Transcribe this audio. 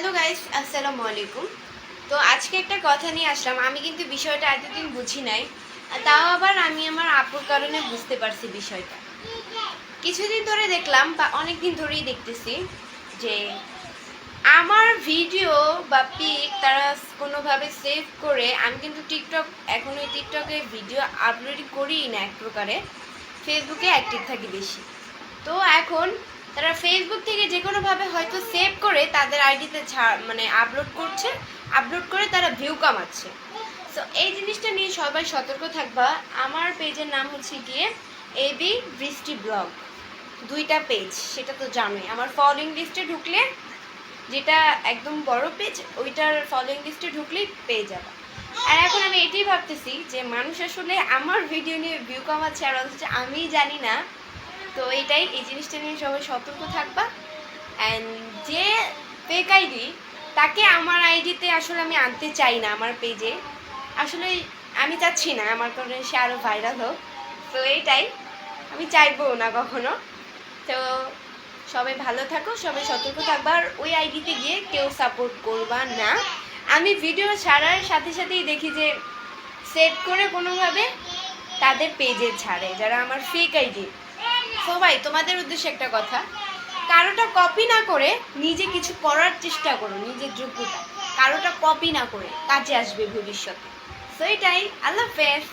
Hello guys, আসসালামু আলাইকুম। তো আজকে একটা কথা নিয়ে আসলাম। আমি কিন্তু বিষয়টা এতদিন বুঝি নাই, তাও আবার আমি আমার আপুর কারণে বুঝতে পারছি বিষয়টা। কিছুদিন ধরে দেখলাম বা অনেক দিন ধরেই দেখতেছি যে আমার ভিডিও বা পিক তারা কোনোভাবে সেভ করে, আমি কিন্তু টিকটক এখন ওই টিকটকে ভিডিও আপলোড করিই না, এক প্রকারে ফেসবুকে অ্যাক্টিভ থাকি বেশি। তো এখন তারা ফেসবুক থেকে যে কোনোভাবে হয়তো সেভ করে তাদের আইডিতে মানে আপলোড করছে, আপলোড করে তারা ভিউ কামাচ্ছে। তো এই জিনিসটা নিয়ে সবাই সতর্ক থাকবা। আমার পেজের নাম হচ্ছে গিয়ে এবি বৃষ্টি ব্লগ, দুইটা পেজ, সেটা তো জানোই। আমার ফলোইং লিস্টে ঢুকলে, যেটা একদম বড় পেজ, ওইটার ফলোইং লিস্টে ঢুকলেই পেয়ে যাবে। আর এখন আমি এটাই ভাবতেছি যে মানুষ আসলে আমার ভিডিও নিয়ে ভিউ কামাচ্ছে আর অথচ আমি জানি না। তো এই জিনিসটা নিয়ে সবাই সতর্ক থাকবা। অ্যান্ড যে ফেক আইডি, তাকে আমার আইডিতে আসলে আমি আনতে চাই না আমার পেজে। আসলে আমি চাচ্ছি না আমার কারণে সে আরও ভাইরাল হোক। তো এইটাই, আমি চাইবো না কখনো। তো সবাই ভালো থাকো, সবাই সতর্ক থাকবা, আর ওই আইডিতে গিয়ে কেউ সাপোর্ট করবা না। আমি ভিডিও ছাড়ার সাথে সাথেই দেখি যে সেট করে কোনোভাবে তাদের পেজে ছাড়ে, যারা আমার ফেক আইডি। সবাই, তোমাদের উদ্দেশ্যে একটা কথা, কারোটা কপি না করে নিজে কিছু করার চেষ্টা করো, নিজের যোগ্যতা। কারোটা কপি না করে কাজে আসবে ভবিষ্যতে। তো এটাই, আল্লাহ হাফেজ।